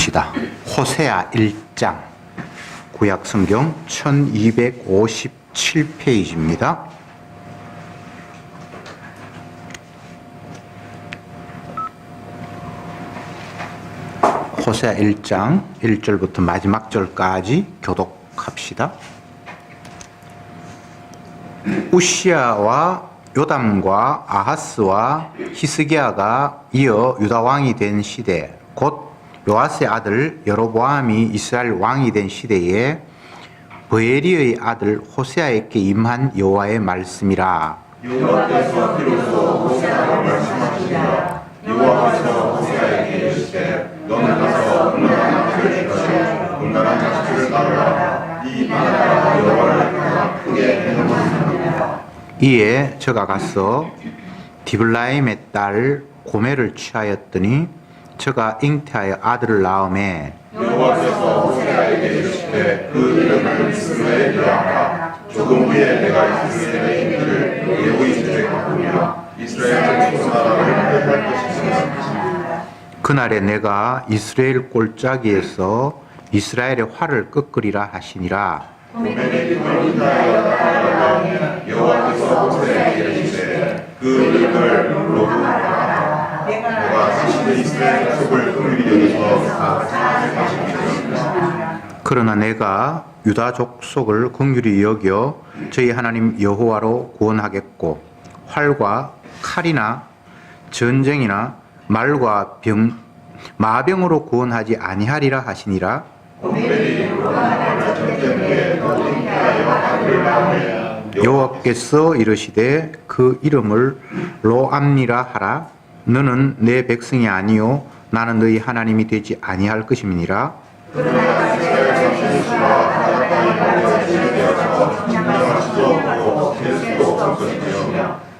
봅시다. 호세아 1장 구약성경 1257페이지입니다. 호세아 1장 1절부터 마지막 절까지 교독합시다. 우시야와 요담과 아하스와 히스기야가 이어 유다 왕이 된 시대, 곧 요아스의 아들 여로보암이 이스라엘 왕이 된 시대에 브에리의 아들 호세아에게 임한 여호와의 말씀이라. 여호와께서 비로소 호세아에게 말씀하시니라. 여호와께서 호세아에게 이르시되 너는 가서 음란한 자식을 죽여 음란한 자식을 낳으라. 이 나라가 여호와를 향하여 크게 행함이니라. 이에 저가 가서 디블라임의 딸 고멜을 취하였더니 저가 잉태하여 아들을 낳음에 여호와께서 호세아에게 이르시되 그 이름을 이스라엘이라 하라. 조금 후에 내가 이스라엘의 이름을 예후이스에 바꾸며 이스라엘 전 나라를 회복할 것이니라. 그날에 내가 이스라엘 골짜기에서 이스라엘의 활을 꺾으리라 하시니라. 고멜이 그를 인하여 따라가니 여호와께서 호세아에게 이르시되 그 이름을 로브하라. 내가 다시는 이스라엘 족속을 긍휼히 여겨서 그러나 내가 유다 족속을 긍휼히 여겨 저희 하나님 여호와로 구원하겠고 활과 칼이나 전쟁이나 말과 마병으로 구원하지 아니하리라 하시니라. 여호와께서 이르시되 그 이름을 로암니라 하라. 너는 내 백성이 아니요 나는 너희 하나님이 되지 아니할 것임이니라.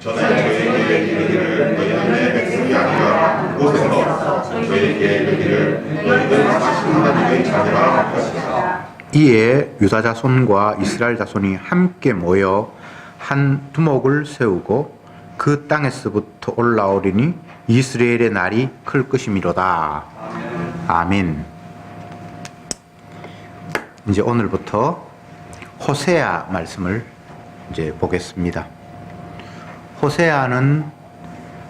전에 저희에게 이르기를 너희는 내 백성이 아니라 곳에서 저희에게 이르기를 너희는 다시 하나님의 자녀라 하시니라. 이에 유다 자손과 이스라엘 자손이 함께 모여 한 두목을 세우고 그 땅에서부터 올라오리니 이스라엘의 날이 클 것이미로다. 아멘. 이제 오늘부터 호세아 말씀을 이제 보겠습니다. 호세아는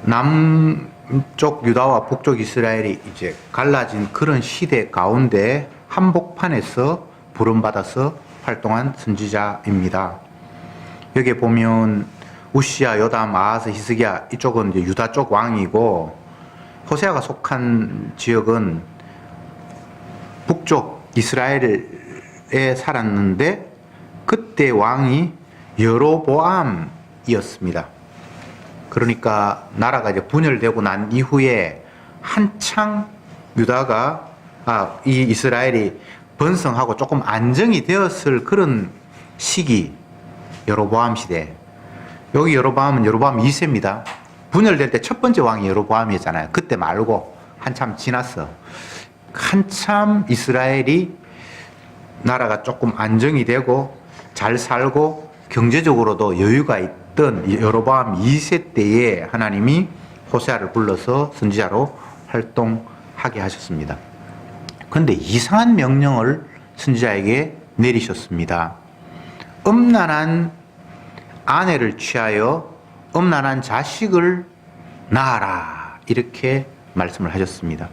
남쪽 유다와 북쪽 이스라엘이 이제 갈라진 그런 시대 가운데 한복판에서 부름받아서 활동한 선지자입니다. 여기 보면 우시야, 요담, 아하스, 히스기야 이쪽은 이제 유다 쪽 왕이고 호세아가 속한 지역은 북쪽 이스라엘에 살았는데 그때 왕이 여로보암이었습니다. 그러니까 나라가 이제 분열되고 난 이후에 한창 유다가 이 이스라엘이 번성하고 조금 안정이 되었을 그런 시기, 여로보암 시대. 여기 여로보암은 여로보암 2세입니다. 분열될 때 첫 번째 왕이 여로보암이었잖아요. 그때 말고 한참 지났어. 한참 이스라엘이 나라가 조금 안정이 되고 잘 살고 경제적으로도 여유가 있던 여로보암 2세 때에 하나님이 호세아를 불러서 선지자로 활동하게 하셨습니다. 그런데 이상한 명령을 선지자에게 내리셨습니다. 음란한 아내를 취하여 음란한 자식을 낳아라, 이렇게 말씀을 하셨습니다.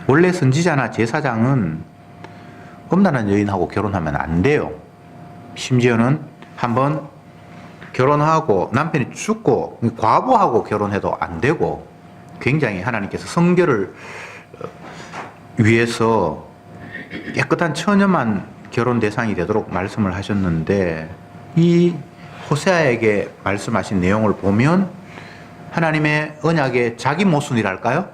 원래 선지자나 제사장은 음란한 여인하고 결혼하면 안 돼요. 심지어는 한번 결혼하고 남편이 죽고 과부하고 결혼해도 안 되고, 굉장히 하나님께서 성결을 위해서 깨끗한 처녀만 결혼 대상이 되도록 말씀을 하셨는데, 이 호세아에게 말씀하신 내용을 보면 하나님의 언약의 자기 모순이랄까요?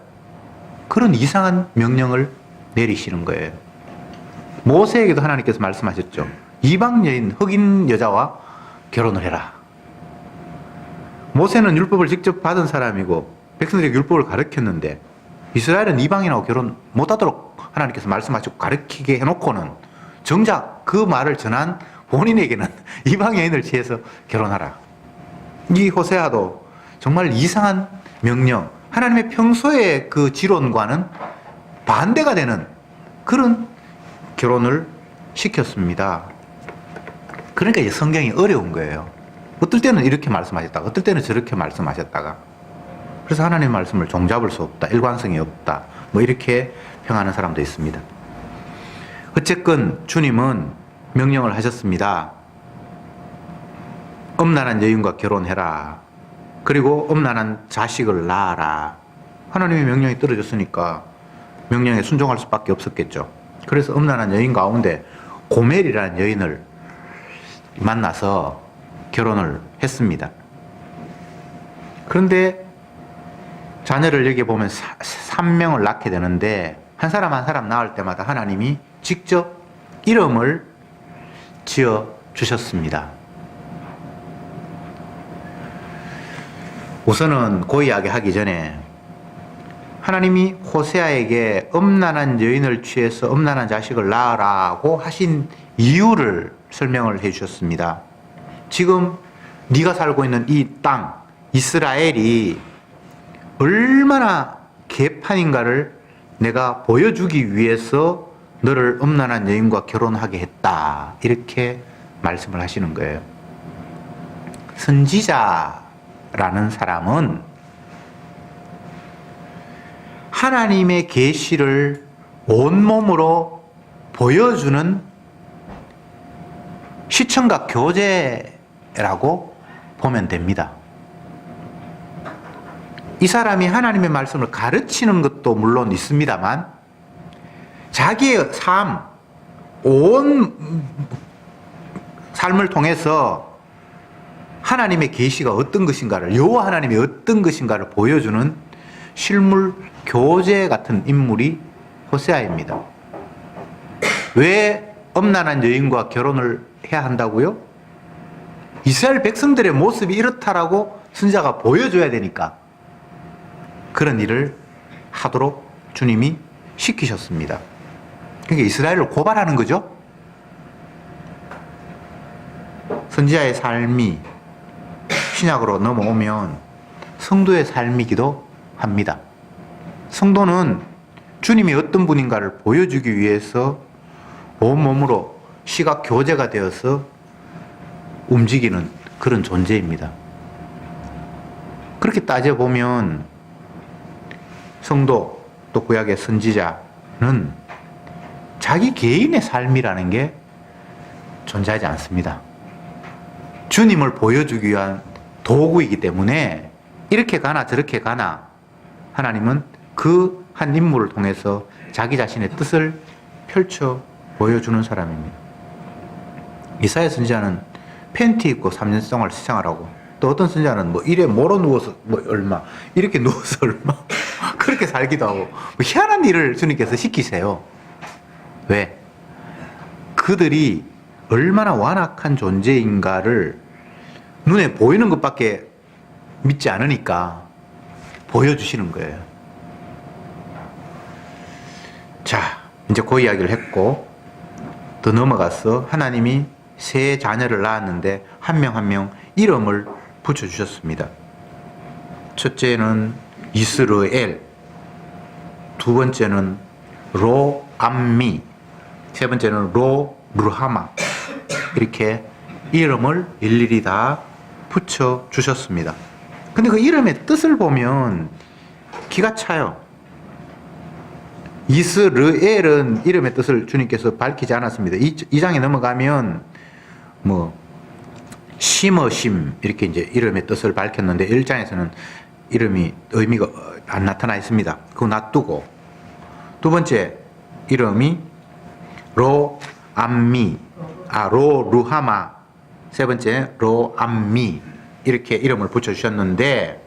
그런 이상한 명령을 내리시는 거예요. 모세에게도 하나님께서 말씀하셨죠. 이방 여인, 흑인 여자와 결혼을 해라. 모세는 율법을 직접 받은 사람이고 백성들에게 율법을 가르쳤는데 이스라엘은 이방인하고 결혼 못하도록 하나님께서 말씀하시고 가르치게 해놓고는 정작 그 말을 전한 본인에게는 이방 여인을 취해서 결혼하라. 이 호세아도 정말 이상한 명령, 하나님의 평소의 그 지론과는 반대가 되는 그런 결혼을 시켰습니다. 그러니까 이제 성경이 어려운 거예요. 어떨 때는 이렇게 말씀하셨다가 어떨 때는 저렇게 말씀하셨다가, 그래서 하나님의 말씀을 종잡을 수 없다, 일관성이 없다, 뭐 이렇게 평하는 사람도 있습니다. 어쨌건 주님은 명령을 하셨습니다. 엄난한 여인과 결혼해라. 그리고 엄난한 자식을 낳아라. 하나님의 명령이 떨어졌으니까 명령에 순종할 수밖에 없었겠죠. 그래서 엄난한 여인 가운데 고멜이라는 여인을 만나서 결혼을 했습니다. 그런데 자녀를 여기 보면 3명을 낳게 되는데 한 사람 한 사람 낳을 때마다 하나님이 직접 이름을 지어 주셨습니다. 우선은 그 이야기 하기 전에 하나님이 호세아에게 엄난한 여인을 취해서 엄난한 자식을 낳으라고 하신 이유를 설명을 해 주셨습니다. 지금 네가 살고 있는 이 땅, 이스라엘이 얼마나 개판인가를 내가 보여주기 위해서 너를 엄난한 여인과 결혼하게 했다. 이렇게 말씀을 하시는 거예요. 선지자라는 사람은 하나님의 계시를 온몸으로 보여주는 시청각 교재라고 보면 됩니다. 이 사람이 하나님의 말씀을 가르치는 것도 물론 있습니다만 자기의 삶, 온 삶을 통해서 하나님의 계시가 어떤 것인가를, 여호와 하나님이 어떤 것인가를 보여주는 실물 교재 같은 인물이 호세아입니다. 왜 엄난한 여인과 결혼을 해야 한다고요? 이스라엘 백성들의 모습이 이렇다라고 선지자가 보여줘야 되니까 그런 일을 하도록 주님이 시키셨습니다. 그러니까 이스라엘을 고발하는 거죠. 선지자의 삶이 신약으로 넘어오면 성도의 삶이기도 합니다. 성도는 주님이 어떤 분인가를 보여주기 위해서 온몸으로 시각 교재가 되어서 움직이는 그런 존재입니다. 그렇게 따져보면 성도 또 구약의 선지자는 자기 개인의 삶이라는 게 존재하지 않습니다. 주님을 보여주기 위한 도구이기 때문에 이렇게 가나 저렇게 가나 하나님은 그 한 인물을 통해서 자기 자신의 뜻을 펼쳐 보여주는 사람입니다. 이사야 선지자는 팬티 입고 3년 동안 시장하라고, 또 어떤 선지자는 뭐 이래 몰아 누워서 뭐 얼마, 이렇게 누워서 얼마 그렇게 살기도 하고, 뭐 희한한 일을 주님께서 시키세요. 왜? 그들이 얼마나 완악한 존재인가를 눈에 보이는 것밖에 믿지 않으니까 보여주시는 거예요. 자, 이제 그 이야기를 했고 더 넘어가서 하나님이 세 자녀를 낳았는데 한 명 한 명 이름을 붙여주셨습니다. 첫째는 이스르엘, 두 번째는 로암미, 세 번째는 로루하마, 이렇게 이름을 일일이 다 붙여주셨습니다. 근데 그 이름의 뜻을 보면 기가 차요. 이스르엘은 이름의 뜻을 주님께서 밝히지 않았습니다. 이 장에 넘어가면 뭐 심어심 이렇게 이제 이름의 뜻을 밝혔는데 1장에서는 이름이 의미가 안 나타나 있습니다. 그거 놔두고 두 번째 이름이 로암미, 로루하마, 세 번째 로암미 이렇게 이름을 붙여주셨는데,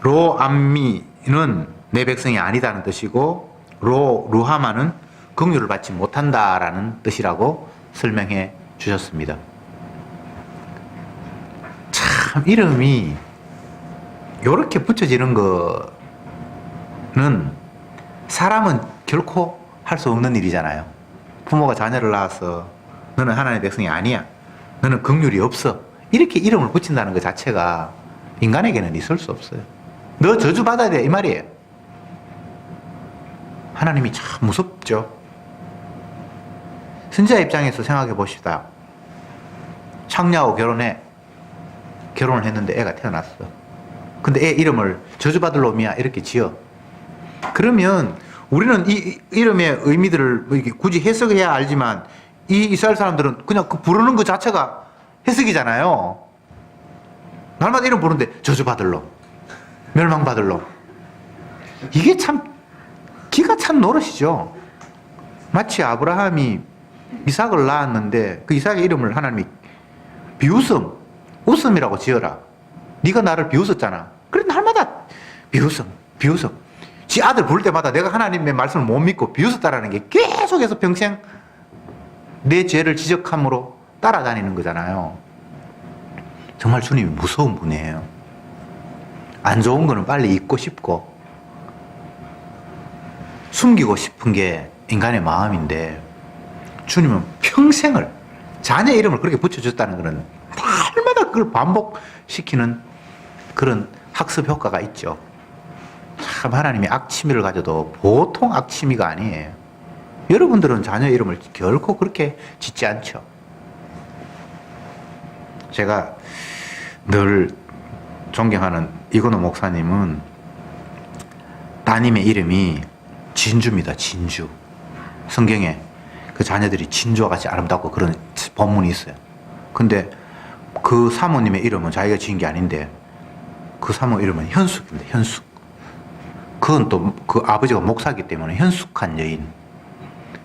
로암미는 내 백성이 아니다는 뜻이고 로루하마는 긍휼을 받지 못한다라는 뜻이라고 설명해 주셨습니다. 참 이름이 이렇게 붙여지는 거는 사람은 결코 할 수 없는 일이잖아요. 부모가 자녀를 낳아서 너는 하나님의 백성이 아니야, 너는 긍휼이 없어, 이렇게 이름을 붙인다는 것 자체가 인간에게는 있을 수 없어요. 너 저주받아야 돼 이 말이에요. 하나님이 참 무섭죠. 선지자 입장에서 생각해 봅시다. 창녀하고 결혼을 했는데 애가 태어났어. 근데 애 이름을 저주받을 놈이야 이렇게 지어. 그러면 우리는 이 이름의 의미들을 뭐 이렇게 굳이 해석해야 알지만 이 이스라엘 사람들은 그냥 그 부르는 그 자체가 해석이잖아요. 날마다 이름 부르는데 저주받을 놈, 멸망받을 놈. 이게 참 기가 찬 노릇이죠. 마치 아브라함이 이삭을 낳았는데 그 이삭의 이름을 하나님이 비웃음, 웃음이라고 지어라. 네가 나를 비웃었잖아. 그래 날마다 비웃음. 지 아들 부를 때마다 내가 하나님의 말씀을 못 믿고 비웃었다라는 게 계속해서 평생 내 죄를 지적함으로 따라다니는 거잖아요. 정말 주님이 무서운 분이에요. 안 좋은 거는 빨리 잊고 싶고 숨기고 싶은 게 인간의 마음인데 주님은 평생을 자녀 이름을 그렇게 붙여줬다는 것은 날마다 그걸 반복시키는 그런 학습 효과가 있죠. 참 하나님이 악취미를 가져도 보통 악취미가 아니에요. 여러분들은 자녀 이름을 결코 그렇게 짓지 않죠. 제가 늘 존경하는 이건호 목사님은 따님의 이름이 진주입니다. 진주. 성경에 그 자녀들이 진주와 같이 아름답고 그런 본문이 있어요. 근데 그 사모님의 이름은 자기가 지은 게 아닌데 그 사모 이름은 현숙입니다. 현숙. 그건 또 그 아버지가 목사이기 때문에 현숙한 여인.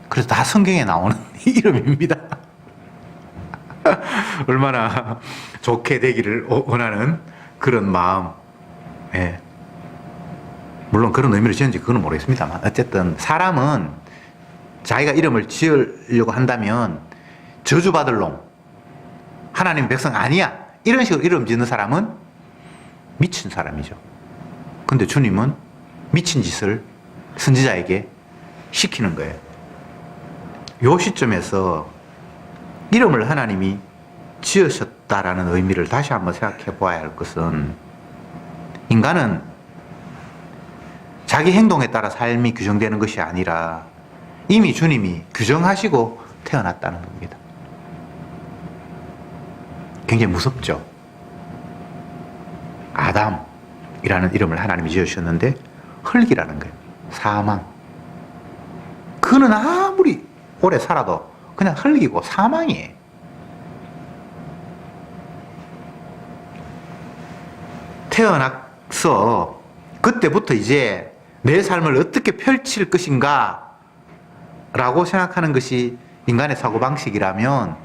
그래서 다 성경에 나오는 이름입니다. 얼마나 좋게 되기를 원하는 그런 마음. 예. 물론 그런 의미를 지은지 그건 모르겠습니다만 어쨌든 사람은 자기가 이름을 지으려고 한다면 저주받을 놈, 하나님 백성 아니야 이런 식으로 이름 짓는 사람은 미친 사람이죠. 근데 주님은 미친 짓을 선지자에게 시키는 거예요. 요 시점에서 이름을 하나님이 지으셨다라는 의미를 다시 한번 생각해 보아야 할 것은 인간은 자기 행동에 따라 삶이 규정되는 것이 아니라 이미 주님이 규정하시고 태어났다는 겁니다. 굉장히 무섭죠. 아담이라는 이름을 하나님이 지으셨는데 흙이라는 거예요. 사망. 그는 아무리 오래 살아도 그냥 흙이고 사망이에요. 태어나서 그때부터 이제 내 삶을 어떻게 펼칠 것인가 라고 생각하는 것이 인간의 사고방식이라면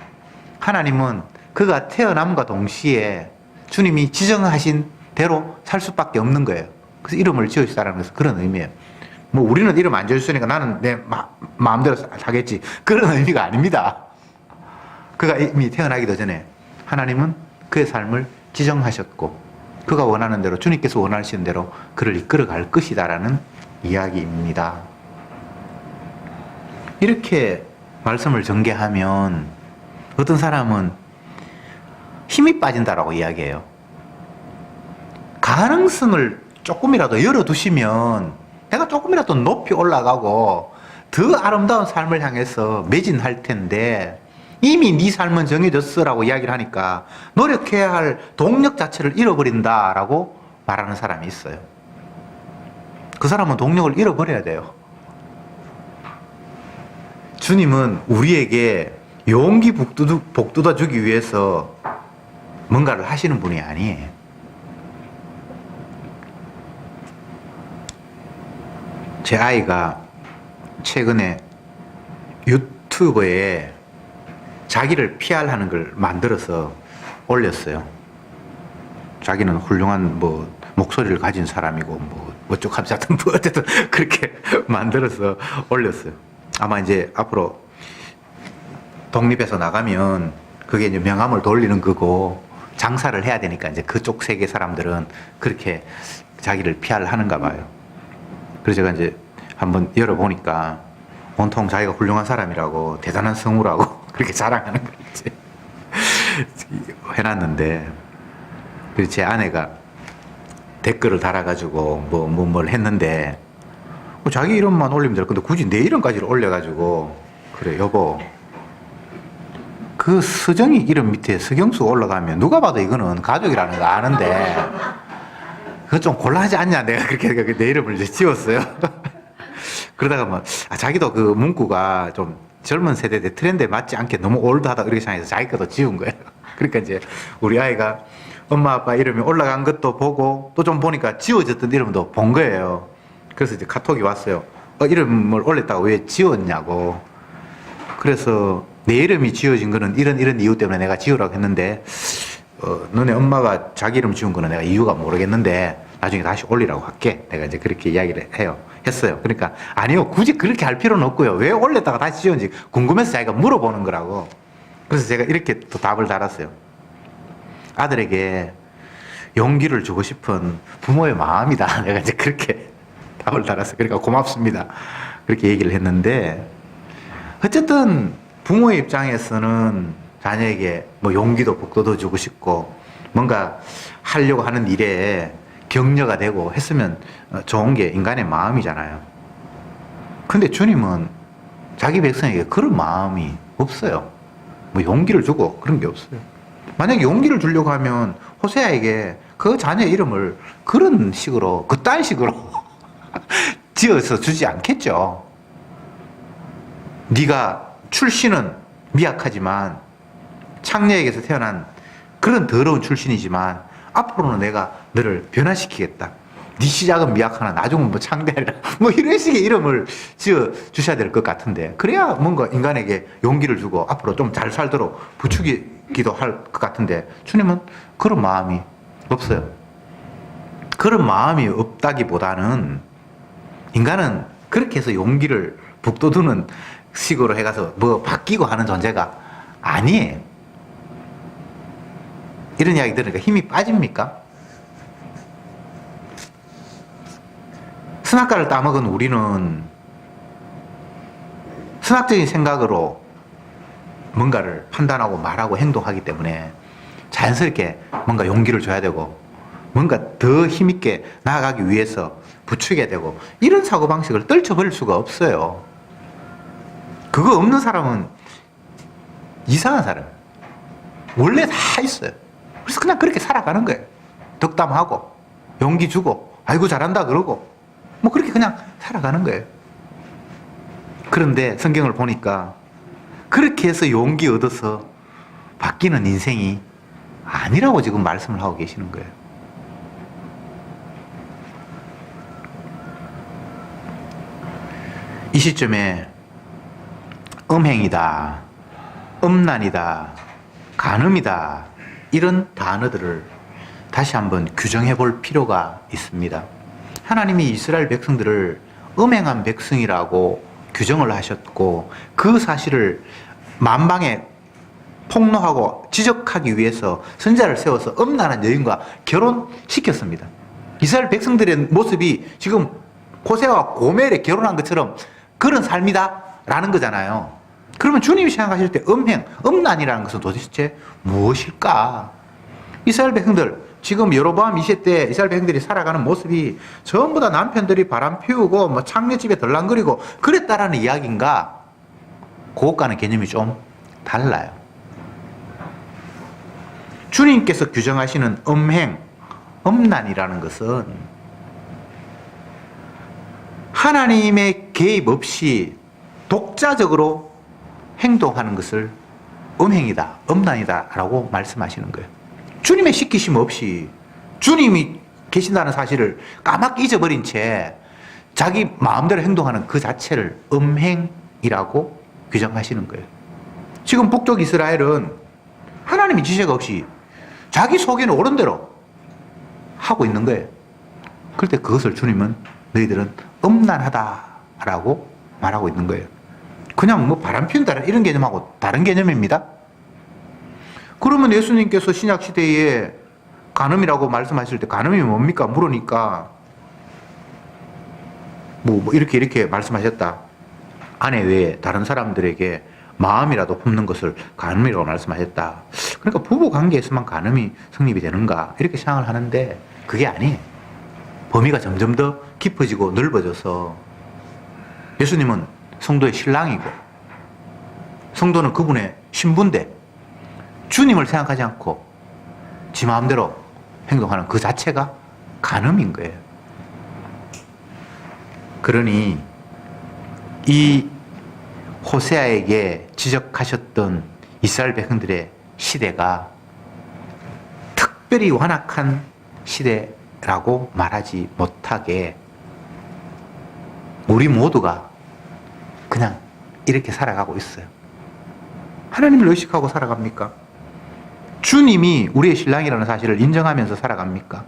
하나님은 그가 태어남과 동시에 주님이 지정하신 대로 살 수밖에 없는 거예요. 그래서 이름을 지으시다는 것은 그런 의미예요. 뭐 우리는 이름 안 지어주니까 나는 내 마음대로 사겠지. 그런 의미가 아닙니다. 그가 이미 태어나기도 전에 하나님은 그의 삶을 지정하셨고 그가 원하는 대로 주님께서 원하시는 대로 그를 이끌어갈 것이다라는 이야기입니다. 이렇게 말씀을 전개하면 어떤 사람은 힘이 빠진다라고 이야기해요. 가능성을 조금이라도 열어두시면 내가 조금이라도 높이 올라가고 더 아름다운 삶을 향해서 매진할 텐데 이미 네 삶은 정해졌어라고 이야기를 하니까 노력해야 할 동력 자체를 잃어버린다라고 말하는 사람이 있어요. 그 사람은 동력을 잃어버려야 돼요. 주님은 우리에게 용기 북돋아 주기 위해서 뭔가를 하시는 분이 아니에요. 제 아이가 최근에 유튜브에 자기를 PR하는 걸 만들어서 올렸어요. 자기는 훌륭한 목소리를 가진 사람이고 어쩌고하면서 어쨌든 그렇게 만들어서 올렸어요. 아마 이제 앞으로 독립해서 나가면 그게 이제 명함을 돌리는 거고 장사를 해야 되니까 이제 그쪽 세계 사람들은 그렇게 자기를 PR하는가 봐요. 그래서 제가 이제 한번 열어보니까 온통 자기가 훌륭한 사람이라고 대단한 성우라고 그렇게 자랑하는 걸 이제 해놨는데 그래서 제 아내가 댓글을 달아가지고 뭘 했는데 자기 이름만 올리면 될 건데 굳이 내 이름까지 올려가지고 그래 여보 그 서정이 이름 밑에 서경수가 올라가면 누가 봐도 이거는 가족이라는 거 아는데 그거 좀 곤란하지 않냐 내가 그렇게 내 이름을 이제 지웠어요. 그러다가 뭐 자기도 그 문구가 좀 젊은 세대의 트렌드에 맞지 않게 너무 올드하다 이렇게 생각해서 자기 것도 지운 거예요. 그러니까 이제 우리 아이가 엄마 아빠 이름이 올라간 것도 보고 또 좀 보니까 지워졌던 이름도 본 거예요. 그래서 이제 카톡이 왔어요. 이름을 올렸다고 왜 지웠냐고. 그래서 내 이름이 지워진 거는 이런 이유 때문에 내가 지우라고 했는데 너네 엄마가 자기 이름 지운 거는 내가 이유가 모르겠는데 나중에 다시 올리라고 할게. 내가 이제 그렇게 이야기를 했어요. 그러니까 아니요 굳이 그렇게 할 필요는 없고요. 왜 올렸다가 다시 지웠는지 궁금해서 자기가 물어보는 거라고. 그래서 제가 이렇게 또 답을 달았어요. 아들에게 용기를 주고 싶은 부모의 마음이다. 내가 이제 그렇게 답을 달았어요. 그러니까 고맙습니다. 그렇게 얘기를 했는데 어쨌든 부모의 입장에서는 자녀에게 뭐 용기도 북돋워 주고 싶고 뭔가 하려고 하는 일에 격려가 되고 했으면 좋은 게 인간의 마음이잖아요. 근데 주님은 자기 백성에게 그런 마음이 없어요. 뭐 용기를 주고 그런 게 없어요. 만약에 용기를 주려고 하면 호세아에게 그 자녀 이름을 그런 식으로 그딴 식으로 지어서 주지 않겠죠. 네가 출신은 미약하지만 창녀에게서 태어난 그런 더러운 출신이지만 앞으로는 내가 너를 변화시키겠다. 네 시작은 미약하나 나중은 뭐 창대하리라. 뭐 이런 식의 이름을 지어 주셔야 될 것 같은데 그래야 뭔가 인간에게 용기를 주고 앞으로 좀 잘 살도록 부추기기도 할 것 같은데 주님은 그런 마음이 없어요. 그런 마음이 없다기보다는 인간은 그렇게 해서 용기를 북돋우는 식으로 해가서 뭐 바뀌고 하는 존재가 아니에요. 이런 이야기 들으니까 힘이 빠집니까? 선악과를 따먹은 우리는 선악적인 생각으로 뭔가를 판단하고 말하고 행동하기 때문에 자연스럽게 뭔가 용기를 줘야 되고 뭔가 더 힘있게 나아가기 위해서 부추겨야 되고 이런 사고방식을 떨쳐버릴 수가 없어요. 그거 없는 사람은 이상한 사람. 원래 다 있어요. 그래서 그냥 그렇게 살아가는 거예요. 덕담하고 용기 주고 아이고 잘한다 그러고 뭐 그렇게 그냥 살아가는 거예요. 그런데 성경을 보니까 그렇게 해서 용기 얻어서 바뀌는 인생이 아니라고 지금 말씀을 하고 계시는 거예요. 이 시점에 음행이다, 음란이다, 간음이다 이런 단어들을 다시 한번 규정해 볼 필요가 있습니다. 하나님이 이스라엘 백성들을 음행한 백성이라고 규정을 하셨고 그 사실을 만방에 폭로하고 지적하기 위해서 선지자를 세워서 음란한 여인과 결혼시켰습니다. 이스라엘 백성들의 모습이 지금 호세아와 고멜에 결혼한 것처럼 그런 삶이다 라는 거잖아요. 그러면 주님이 생각하실 때 음란이라는 것은 도대체 무엇일까? 이스라엘 백성들 지금 여로보암 2세 때 이스라엘 백성들이 살아가는 모습이 전부 다 남편들이 바람 피우고 뭐 창녀집에 덜랑거리고 그랬다라는 이야기인가? 그것과는 개념이 좀 달라요. 주님께서 규정하시는 음란이라는 것은 하나님의 개입 없이 독자적으로 행동하는 것을 음행이다, 음란이다 라고 말씀하시는 거예요. 주님의 시키심 없이 주님이 계신다는 사실을 까맣게 잊어버린 채 자기 마음대로 행동하는 그 자체를 음행이라고 규정하시는 거예요. 지금 북쪽 이스라엘은 하나님이 지시가 없이 자기 속에는 옳은 대로 하고 있는 거예요. 그럴 때 그것을 주님은 너희들은 음란하다라고 말하고 있는 거예요. 그냥 뭐 바람 피운다 이런 개념하고 다른 개념입니다. 그러면 예수님께서 신약시대에 간음이라고 말씀하실 때 간음이 뭡니까? 물으니까 뭐 이렇게 말씀하셨다. 아내 외에 다른 사람들에게 마음이라도 품는 것을 간음이라고 말씀하셨다. 그러니까 부부 관계에서만 간음이 성립이 되는가 이렇게 생각을 하는데 그게 아니에요. 범위가 점점 더 깊어지고 넓어져서 예수님은 성도의 신랑이고 성도는 그분의 신부인데 주님을 생각하지 않고 지 마음대로 행동하는 그 자체가 간음인 거예요. 그러니 이 호세아에게 지적하셨던 이스라엘 백성들의 시대가 특별히 완악한 시대라고 말하지 못하게 우리 모두가 그냥 이렇게 살아가고 있어요. 하나님을 의식하고 살아갑니까? 주님이 우리의 신랑이라는 사실을 인정하면서 살아갑니까?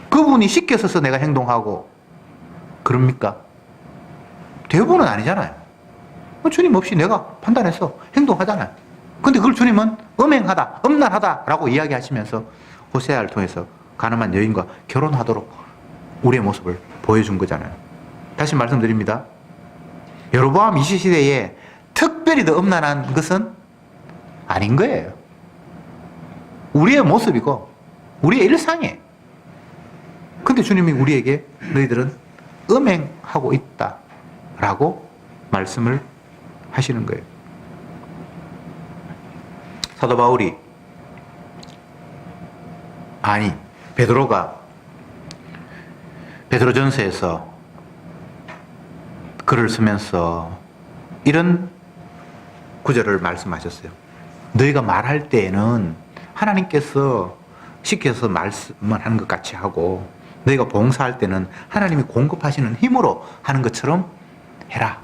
그분이 시켜서서 내가 행동하고 그럽니까? 대부분은 아니잖아요. 주님 없이 내가 판단해서 행동하잖아요. 근데 그걸 주님은 음행하다, 음란하다라고 이야기하시면서 호세아를 통해서 가늠한 여인과 결혼하도록 우리의 모습을 보여준 거잖아요. 다시 말씀드립니다. 여로보암 2시대에 특별히 더 음란한 것은 아닌 거예요. 우리의 모습이고 우리의 일상이에요. 근데 주님이 우리에게 너희들은 음행하고 있다라고 말씀을 하시는 거예요. 사도 바울이 베드로가 베드로전서에서 글을 쓰면서 이런 구절을 말씀하셨어요. 너희가 말할 때에는 하나님께서 시켜서 말씀을 하는 것 같이 하고 너희가 봉사할 때는 하나님이 공급하시는 힘으로 하는 것처럼 해라.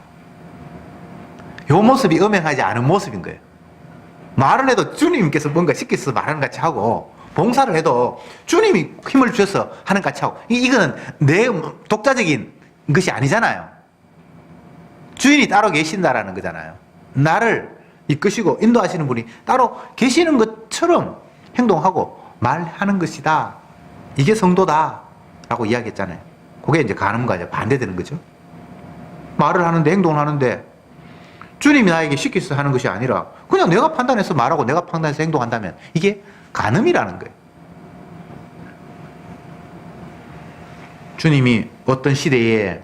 이 모습이 음행하지 않은 모습인 거예요. 말을 해도 주님께서 뭔가 시켜서 말하는 것 같이 하고 봉사를 해도 주님이 힘을 주셔서 하는 것 같이 하고 이거는 내 독자적인 것이 아니잖아요. 주인이 따로 계신다라는 거잖아요. 나를 이끄시고 인도하시는 분이 따로 계시는 것처럼 행동하고 말하는 것이다. 이게 성도다 라고 이야기했잖아요. 그게 이제 간음과 이제 반대되는 거죠. 말을 하는데 행동을 하는데 주님이 나에게 시켜서 하는 것이 아니라 그냥 내가 판단해서 말하고 내가 판단해서 행동한다면 이게 간음이라는 거예요. 주님이 어떤 시대에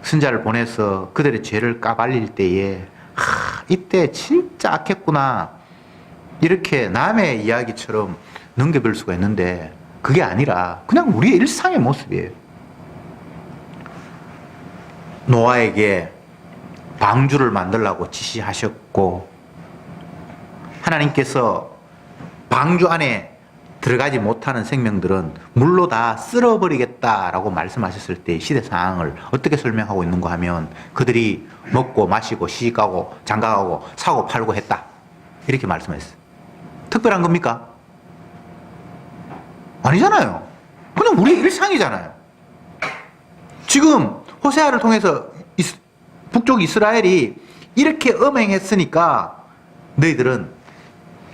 선자를 보내서 그들의 죄를 까발릴 때에 이때 진짜 악했구나 이렇게 남의 이야기처럼 넘겨볼 수가 있는데 그게 아니라 그냥 우리의 일상의 모습이에요. 노아에게 방주를 만들라고 지시하셨고 하나님께서 방주 안에 들어가지 못하는 생명들은 물로 다 쓸어버리겠다라고 말씀하셨을 때 시대 상황을 어떻게 설명하고 있는가 하면 그들이 먹고 마시고 시집가고 장가가고 사고 팔고 했다 이렇게 말씀하셨어요. 특별한 겁니까? 아니잖아요. 그냥 우리 일상이잖아요. 지금 호세아를 통해서 북쪽 이스라엘이 이렇게 음행했으니까 너희들은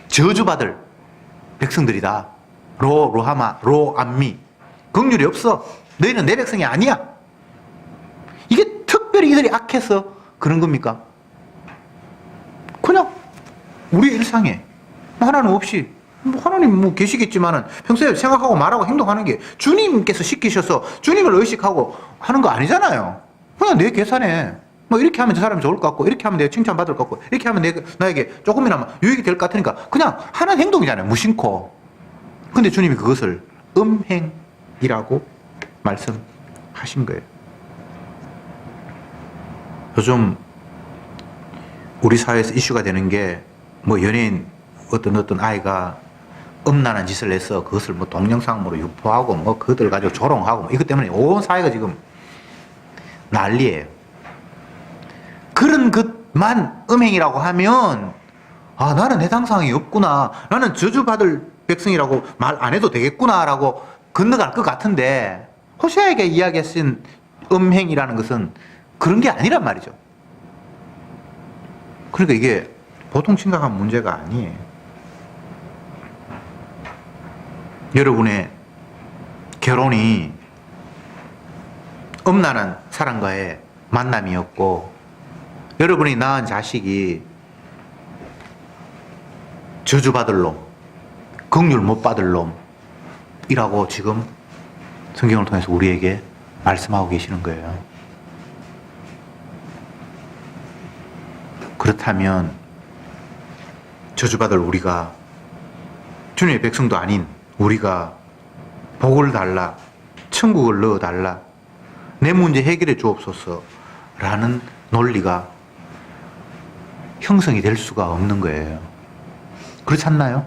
저주받을 백성들이다. 로하마, 로암미. 긍휼이 없어. 너희는 내 백성이 아니야. 이게 특별히 이들이 악해서 그런 겁니까? 그냥 우리 일상에 하나님 없이 하나님 계시겠지만은 평소에 생각하고 말하고 행동하는 게 주님께서 시키셔서 주님을 의식하고 하는 거 아니잖아요. 그냥 내 계산에 이렇게 하면 저 사람이 좋을 것 같고 이렇게 하면 내가 칭찬받을 것 같고 이렇게 하면 나에게 조금이나마 유익이 될 것 같으니까 그냥 하는 행동이잖아요. 무심코. 근데 주님이 그것을 음행이라고 말씀하신 거예요. 요즘 우리 사회에서 이슈가 되는 게 연예인 어떤 아이가 음란한 짓을 해서 그것을 동영상으로 유포하고 그들 가지고 조롱하고 이것 때문에 온 사회가 지금 난리예요. 그런 것만 음행이라고 하면 나는 해당 사항이 없구나. 나는 저주받을 백성이라고 말 안 해도 되겠구나라고 건너갈 것 같은데 호세아에게 이야기하신 음행이라는 것은 그런 게 아니란 말이죠. 그러니까 이게 보통 심각한 문제가 아니에요. 여러분의 결혼이 음란한 사람과의 만남이었고 여러분이 낳은 자식이 저주받을 놈, 긍휼 못 받을 놈이라고 지금 성경을 통해서 우리에게 말씀하고 계시는 거예요. 그렇다면 저주받을 우리가, 주님의 백성도 아닌 우리가 복을 달라, 천국을 넣어달라, 내 문제 해결해 주옵소서 라는 논리가 형성이 될 수가 없는 거예요. 그렇지 않나요?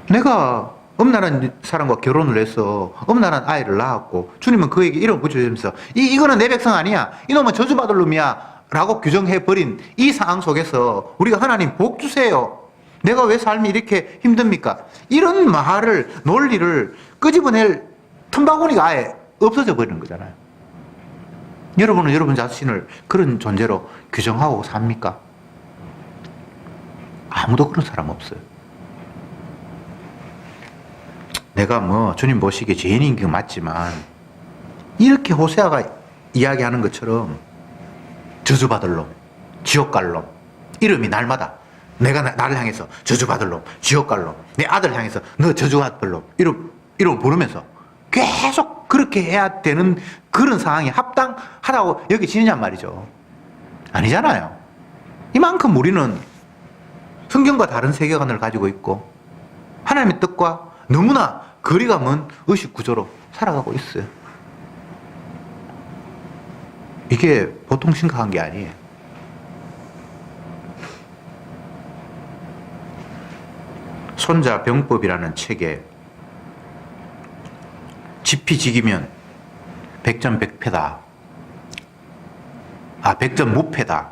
내가 엄란한 사람과 결혼을 해서 엄란한 아이를 낳았고 주님은 그에게 이름을 붙여주면서 이거는 내 백성 아니야, 이놈은 저주받을 놈이야 라고 규정해버린 이 상황 속에서 우리가 하나님 복 주세요, 내가 왜 삶이 이렇게 힘듭니까? 이런 말을, 논리를 끄집어낼 틈바구니가 아예 없어져 버리는 거잖아요. 여러분은 여러분 자신을 그런 존재로 규정하고 삽니까? 아무도 그런 사람 없어요. 내가 뭐 주님 보시기에 죄인인 게 맞지만 이렇게 호세아가 이야기하는 것처럼 저주받을 놈, 지옥 갈 놈, 이름이 날마다 내가 나를 향해서 저주받을 놈, 지옥 갈 놈, 내 아들 향해서 너 저주받을 놈, 이름 부르면서 계속 그렇게 해야 되는 그런 상황이 합당하다고 여기지느냐 말이죠. 아니잖아요. 이만큼 우리는 성경과 다른 세계관을 가지고 있고 하나님의 뜻과 너무나 거리가 먼 의식 구조로 살아가고 있어요. 이게 보통 심각한 게 아니에요. 손자병법이라는 책에 지피지기면 백전백패다, 백전무패다,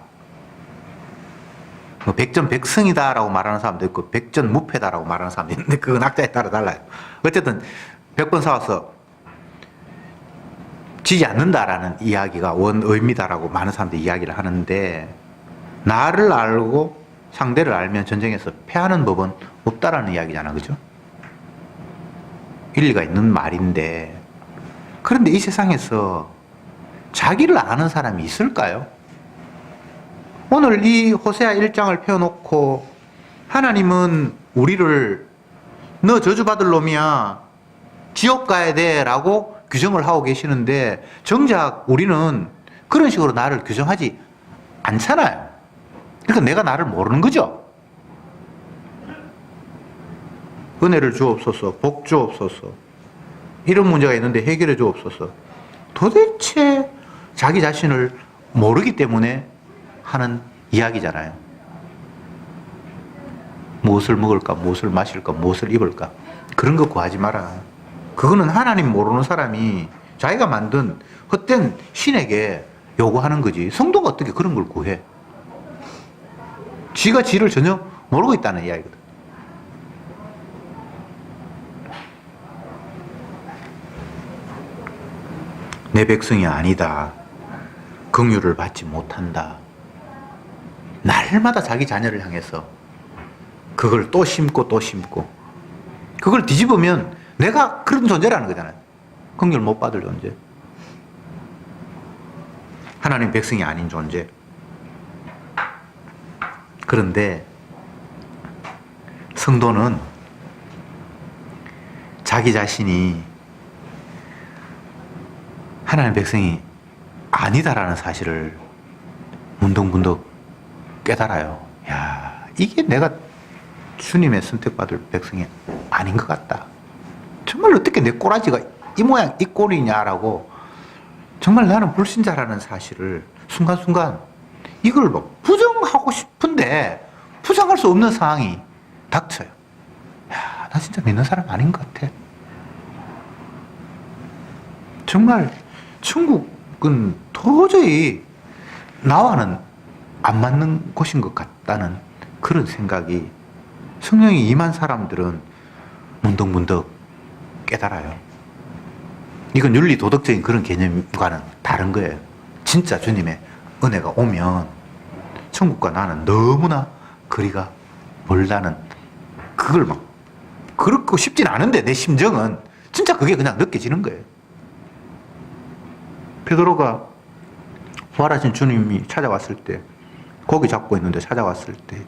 백전백승이다라고 말하는 사람도 있고 백전무패다라고 말하는 사람도 있는데 그건 학자에 따라 달라요. 어쨌든 100번 싸워서 지지 않는다라는 이야기가 원의미다라고 많은 사람들이 이야기를 하는데, 나를 알고 상대를 알면 전쟁에서 패하는 법은 없다라는 이야기잖아, 그죠? 일리가 있는 말인데, 그런데 이 세상에서 자기를 아는 사람이 있을까요? 오늘 이 호세아 1장을 펴놓고 하나님은 우리를 너 저주받을 놈이야, 지옥 가야 돼 라고 규정을 하고 계시는데 정작 우리는 그런 식으로 나를 규정하지 않잖아요. 그러니까 내가 나를 모르는 거죠. 은혜를 주옵소서, 복 주옵소서, 이런 문제가 있는데 해결해 주옵소서. 도대체 자기 자신을 모르기 때문에 하는 이야기잖아요. 무엇을 먹을까, 무엇을 마실까, 무엇을 입을까, 그런 거 구하지 마라. 그거는 하나님 모르는 사람이 자기가 만든 헛된 신에게 요구하는 거지, 성도가 어떻게 그런 걸 구해? 지가 지를 전혀 모르고 있다는 이야기거든. 내 백성이 아니다, 긍휼을 받지 못한다, 날마다 자기 자녀를 향해서 그걸 또 심고 또 심고, 그걸 뒤집으면 내가 그런 존재라는 거잖아요. 긍휼 못 받을 존재, 하나님 백성이 아닌 존재. 그런데 성도는 자기 자신이 하나님 백성이 아니다라는 사실을 문득문득 깨달아요. 야, 이게 내가 주님의 선택받을 백성이 아닌 것 같다. 정말 어떻게 내 꼬라지가 이 모양 이 꼴이냐라고, 정말 나는 불신자라는 사실을 순간순간 이걸 막 부정하고 싶은데 부정할 수 없는 상황이 닥쳐요. 야, 나 진짜 믿는 사람 아닌 것 같아. 정말 천국은 도저히 나와는 안 맞는 곳인 것 같다는 그런 생각이 성령이 임한 사람들은 문득문득 깨달아요. 이건 윤리 도덕적인 그런 개념과는 다른 거예요. 진짜 주님의 은혜가 오면 천국과 나는 너무나 거리가 멀다는, 그걸 막 그렇고 싶진 않은데 내 심정은 진짜 그게 그냥 느껴지는 거예요. 베드로가 부활하신 주님이 찾아왔을 때, 고기 잡고 있는데 찾아왔을 때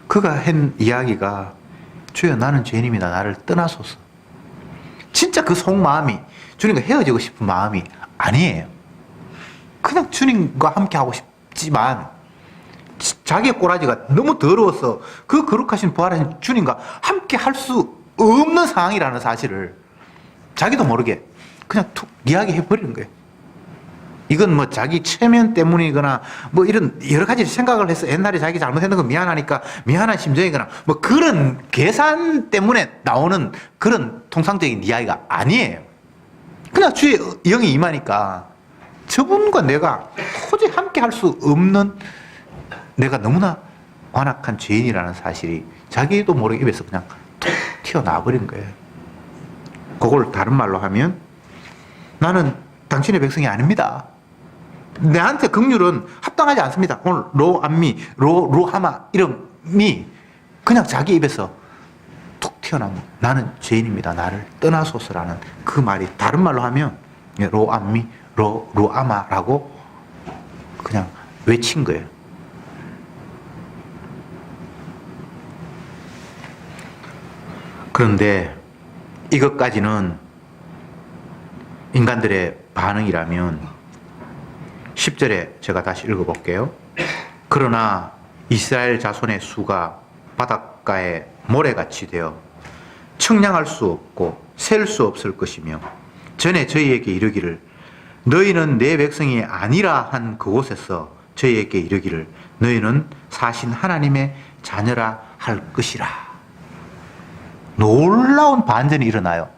그가 한 이야기가 주여 나는 죄인입니다, 나를 떠나소서. 진짜 그 속마음이 주님과 헤어지고 싶은 마음이 아니에요. 그냥 주님과 함께 하고 싶지만 자기의 꼬라지가 너무 더러워서 그 거룩하신 부활하신 주님과 함께 할 수 없는 상황이라는 사실을 자기도 모르게 그냥 툭 이야기해 버리는 거예요. 이건 뭐 자기 체면 때문이거나 뭐 이런 여러 가지 생각을 해서 옛날에 자기 잘못했는 거 미안하니까 미안한 심정이거나 뭐 그런 계산 때문에 나오는 그런 통상적인 이야기가 아니에요. 그냥 주의 영이 임하니까 저분과 내가 도저히 함께 할 수 없는 내가 너무나 완악한 죄인이라는 사실이 자기도 모르게 입에서 그냥 툭 튀어나와 버린 거예요. 그걸 다른 말로 하면 나는 당신의 백성이 아닙니다. 내한테 긍휼은 합당하지 않습니다. 오늘 로암미, 로하마 이름이 그냥 자기 입에서 툭 튀어나오면 나는 죄인입니다. 나를 떠나소서라는 그 말이 다른 말로 하면 로암미, 로아마라고 그냥 외친 거예요. 그런데 이것까지는 인간들의 반응이라면 10절에 제가 다시 읽어볼게요. 그러나 이스라엘 자손의 수가 바닷가에 모래같이 되어 청량할 수 없고 셀 수 없을 것이며 전에 저희에게 이르기를 너희는 내 백성이 아니라 한 그곳에서 저희에게 이르기를 너희는 사신 하나님의 자녀라 할 것이라. 놀라운 반전이 일어나요.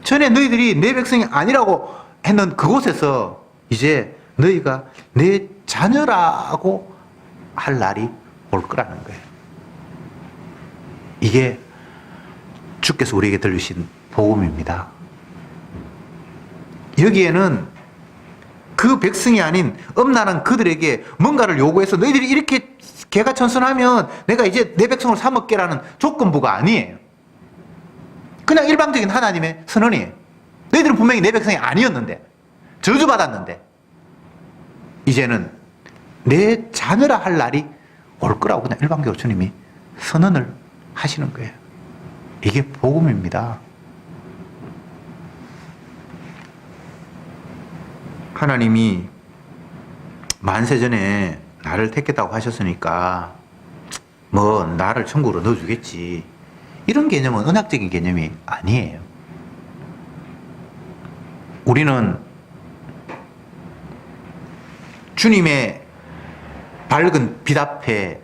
전에 너희들이 내 백성이 아니라고 했는 그곳에서 이제 너희가 내 자녀라고 할 날이 올 거라는 거예요. 이게 주께서 우리에게 들리신 복음입니다. 여기에는 그 백성이 아닌 엄난한 그들에게 뭔가를 요구해서 너희들이 이렇게 개가천선하면 내가 이제 내 백성을 삼을게라는 조건부가 아니에요. 그냥 일방적인 하나님의 선언이에요. 너희들은 분명히 내 백성이 아니었는데 저주받았는데 이제는 내 자녀라 할 날이 올 거라고 그냥 일방적으로 주님이 선언을 하시는 거예요. 이게 복음입니다. 하나님이 만세전에 나를 택했다고 하셨으니까 뭐 나를 천국으로 넣어주겠지. 이런 개념은 언약적인 개념이 아니에요. 우리는 주님의 밝은 빛 앞에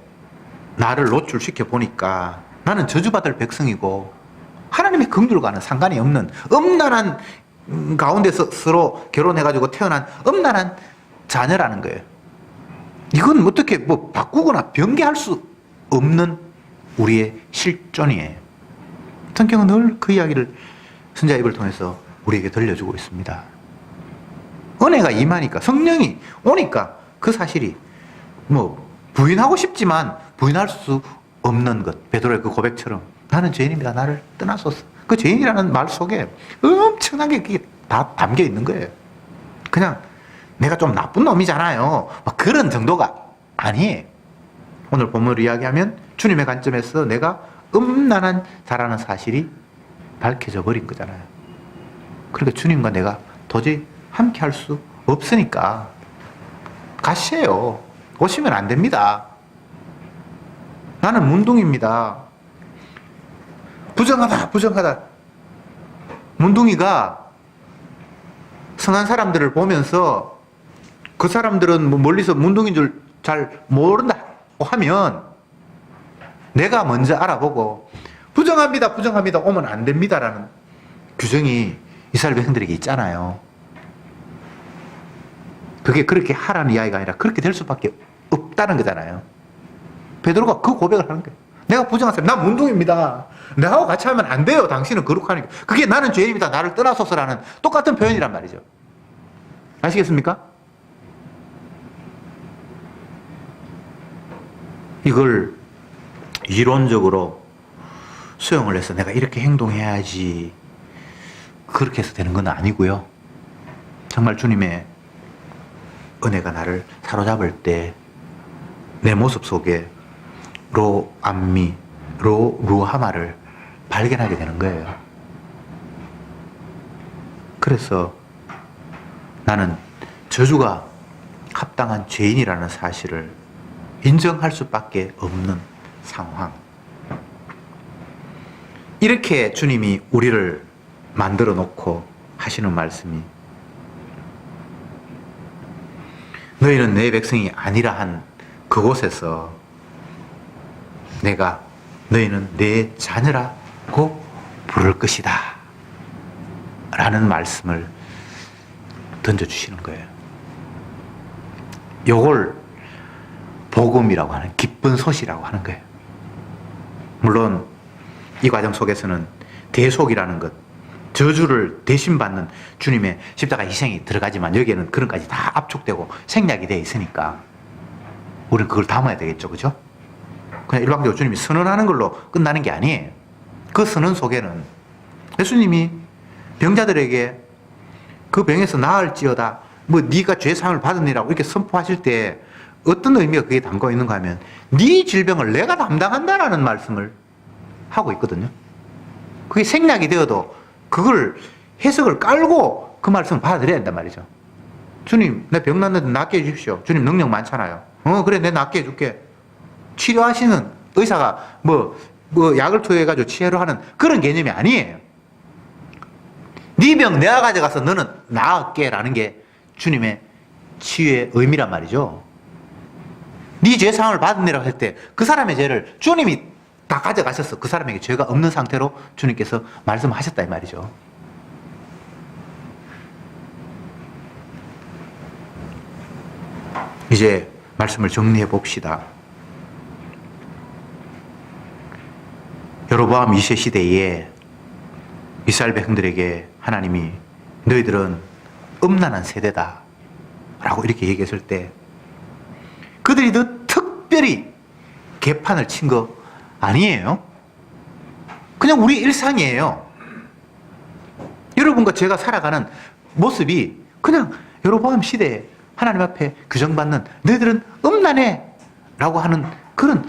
나를 노출시켜 보니까 나는 저주받을 백성이고 하나님의 긍휼과는 상관이 없는 엄난한 가운데서 서로 결혼해가지고 태어난 엄난한 자녀라는 거예요. 이건 어떻게 뭐 바꾸거나 변개할 수 없는 우리의 실존이에요. 성경은 늘 그 이야기를 선지자 입을 통해서 우리에게 들려주고 있습니다. 은혜가 임하니까 성령이 오니까 그 사실이 뭐 부인하고 싶지만 부인할 수 없는 것. 베드로의 그 고백처럼 나는 죄인입니다. 나를 떠나소서. 그 죄인이라는 말 속에 엄청난 게 그게 다 담겨 있는 거예요. 그냥 내가 좀 나쁜 놈이잖아요. 그런 정도가 아니에요. 오늘 본문을 이야기하면 주님의 관점에서 내가 음란한 자라는 사실이 밝혀져 버린 거잖아요. 그러니까 주님과 내가 도저히 함께 할 수 없으니까 가시에요. 오시면 안 됩니다. 나는 문둥이입니다. 부정하다, 부정하다. 문둥이가 선한 사람들을 보면서 그 사람들은 뭐 멀리서 문둥이인 줄 잘 모른다고 하면 내가 먼저 알아보고 부정합니다, 부정합니다 오면 안 됩니다라는 규정이 이스라엘 백성들에게 있잖아요. 그게 그렇게 하라는 이야기가 아니라 그렇게 될 수밖에 없다는 거잖아요. 베드로가 그 고백을 하는 거예요. 내가 부정한 사람, 난 문둥이입니다. 나하고 같이 하면 안 돼요. 당신은 거룩하니까. 그게 나는 죄인입니다. 나를 떠나소서라는 똑같은 표현이란 말이죠. 아시겠습니까? 이걸 이론적으로 수용을 해서 내가 이렇게 행동해야지 그렇게 해서 되는 건 아니고요. 정말 주님의 은혜가 나를 사로잡을 때 내 모습 속에 로암미, 루하마를 발견하게 되는 거예요. 그래서 나는 저주가 합당한 죄인이라는 사실을 인정할 수밖에 없는 상황. 이렇게 주님이 우리를 만들어 놓고 하시는 말씀이, 너희는 내 백성이 아니라 한 그곳에서 내가 너희는 내 자녀라고 부를 것이다 라는 말씀을 던져주시는 거예요. 요걸 복음이라고 하는, 기쁜 소식이라고 하는 거예요. 물론 이 과정 속에서는 대속이라는 것, 저주를 대신 받는 주님의 십자가 희생이 들어가지만 여기에는 그런 까지 다 압축되고 생략이 되어 있으니까 우리는 그걸 담아야 되겠죠. 그죠? 그냥 일방적으로 주님이 선언하는 걸로 끝나는 게 아니에요. 그 선언 속에는 예수님이 병자들에게 그 병에서 나을지어다, 뭐 네가 죄사함을 받으니라고 이렇게 선포하실 때 어떤 의미가 그게 담겨 있는가 하면 네 질병을 내가 담당한다라는 말씀을 하고 있거든요. 그게 생략이 되어도 그걸 해석을 깔고 그 말씀을 받아들여야 된단 말이죠. 주님, 내 병 났는데 낫게 해주십시오. 주님 능력 많잖아요. 그래, 내 낫게 해줄게. 치료하시는 의사가 뭐 약을 투여해가지고 치료를 하는 그런 개념이 아니에요. 네 병 내가 가져가서 너는 나을게 라는 게 주님의 치유의 의미란 말이죠. 네 죄사함을 받으니라고 할 때 그 사람의 죄를 주님이 다 가져가셔서 그 사람에게 죄가 없는 상태로 주님께서 말씀하셨다 이 말이죠. 이제 말씀을 정리해 봅시다. 여로보암 2세 시대에 이스라엘 백성들에게 하나님이 너희들은 음란한 세대다 라고 이렇게 얘기했을 때 그들이 더 특별히 개판을 친 거 아니에요. 그냥 우리 일상이에요. 여러분과 제가 살아가는 모습이 그냥 여로보암 시대에 하나님 앞에 규정받는 너희들은 음란해 라고 하는 그런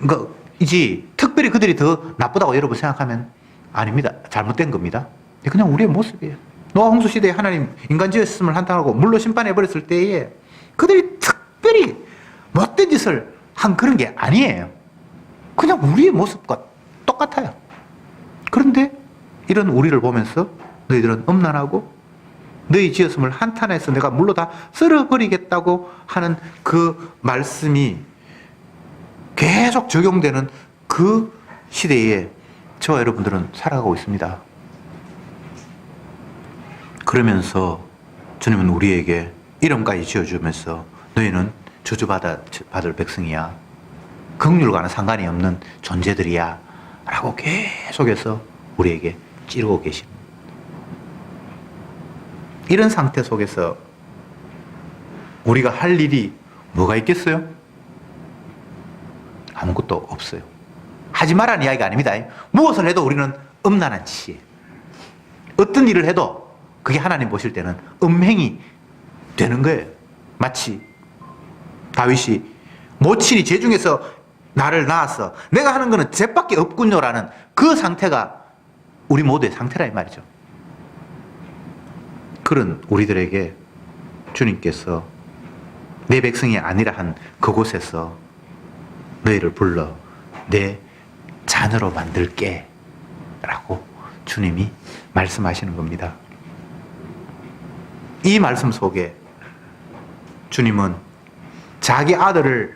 거이지, 특별히 그들이 더 나쁘다고 여러분 생각하면 아닙니다. 잘못된 겁니다. 그냥 우리의 모습이에요. 노아 홍수 시대에 하나님 인간 지었음을 한탄하고 물로 심판해버렸을 때에 그들이 특별히 못된 짓을 한 그런 게 아니에요. 그냥 우리의 모습과 똑같아요. 그런데 이런 우리를 보면서 너희들은 음란하고 너희 지었음을 한탄해서 내가 물로 다 쓸어버리겠다고 하는 그 말씀이 계속 적용되는 그 시대에 저와 여러분들은 살아가고 있습니다. 그러면서 주님은 우리에게 이름까지 지어주면서 너희는 저주받을 백성이야, 긍휼과는 상관이 없는 존재들이야 라고 계속해서 우리에게 찌르고 계십니다. 이런 상태 속에서 우리가 할 일이 뭐가 있겠어요? 아무것도 없어요. 하지 말라는 이야기가 아닙니다. 무엇을 해도 우리는 음란한 짓이에요. 어떤 일을 해도 그게 하나님 보실 때는 음행이 되는 거예요. 마치 다윗이 모친이 죄 중에서 나를 낳았어, 내가 하는 거는 죄밖에 없군요라는 그 상태가 우리 모두의 상태라 이 말이죠. 그런 우리들에게 주님께서 내 백성이 아니라 한 그곳에서 너희를 불러 내 자녀로 만들게 라고 주님이 말씀하시는 겁니다. 이 말씀 속에 주님은 자기 아들을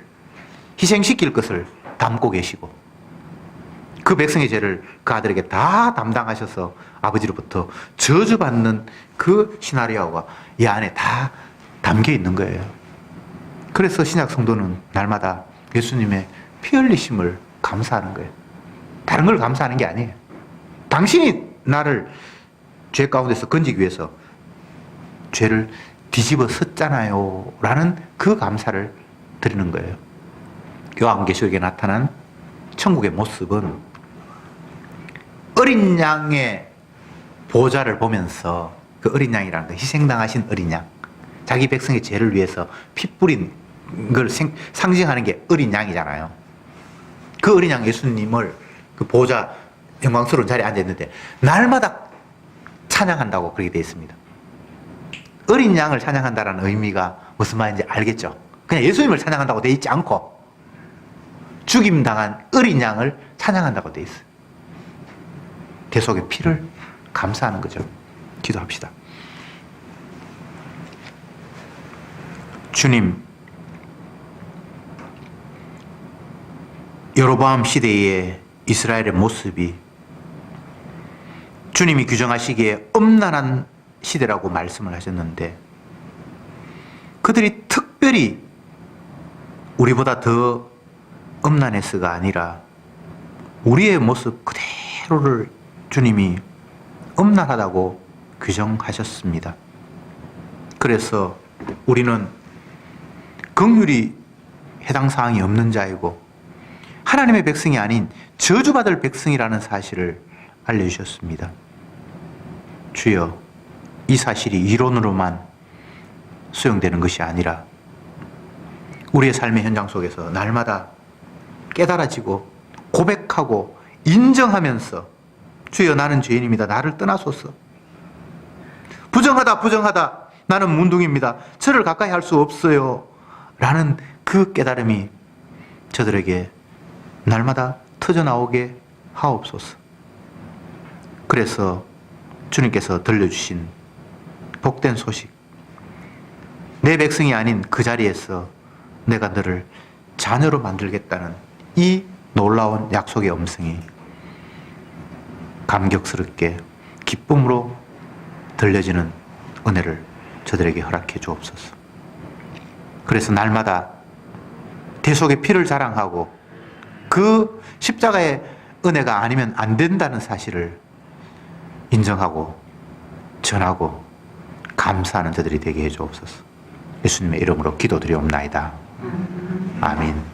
희생시킬 것을 담고 계시고 그 백성의 죄를 그 아들에게 다 담당하셔서 아버지로부터 저주받는 그 시나리오가 이 안에 다 담겨 있는 거예요. 그래서 신약 성도는 날마다 예수님의 피 흘리심을 감사하는 거예요. 다른 걸 감사하는 게 아니에요. 당신이 나를 죄 가운데서 건지기 위해서 죄를 뒤집어 썼잖아요 라는 그 감사를 드리는 거예요. 요한계시록에 나타난 천국의 모습은 어린 양의 보좌를 보면서 그 어린 양이라는 거, 희생당하신 어린 양, 자기 백성의 죄를 위해서 피 뿌린 걸 상징하는 게 어린 양이잖아요. 그 어린 양 예수님을 그 보좌 영광스러운 자리에 앉아있는데 날마다 찬양한다고 그렇게 되어 있습니다. 어린 양을 찬양한다는 의미가 무슨 말인지 알겠죠? 그냥 예수님을 찬양한다고 돼 있지 않고 죽임당한 어린 양을 찬양한다고 돼 있어요. 대속의 피를 감사하는 거죠. 기도합시다. 주님, 여로보암 시대의 이스라엘의 모습이 주님이 규정하시기에 음란한 시대라고 말씀을 하셨는데 그들이 특별히 우리보다 더 음란해서가 아니라 우리의 모습 그대로를 주님이 음란하다고 규정하셨습니다. 그래서 우리는 긍휼이 해당 사항이 없는 자이고 하나님의 백성이 아닌 저주받을 백성이라는 사실을 알려주셨습니다. 주여, 이 사실이 이론으로만 수용되는 것이 아니라 우리의 삶의 현장 속에서 날마다 깨달아지고 고백하고 인정하면서 주여, 나는 죄인입니다. 나를 떠나소서. 부정하다. 나는 문둥입니다. 저를 가까이 할 수 없어요. 라는 그 깨달음이 저들에게 날마다 터져나오게 하옵소서. 그래서 주님께서 들려주신 복된 소식, 내 백성이 아닌 그 자리에서 내가 너를 자녀로 만들겠다는 이 놀라운 약속의 음성이 감격스럽게 기쁨으로 들려지는 은혜를 저들에게 허락해 주옵소서. 그래서 날마다 대속의 피를 자랑하고 그 십자가의 은혜가 아니면 안 된다는 사실을 인정하고 전하고 감사하는 저들이 되게 해 주옵소서. 예수님의 이름으로 기도드리옵나이다. 아멘.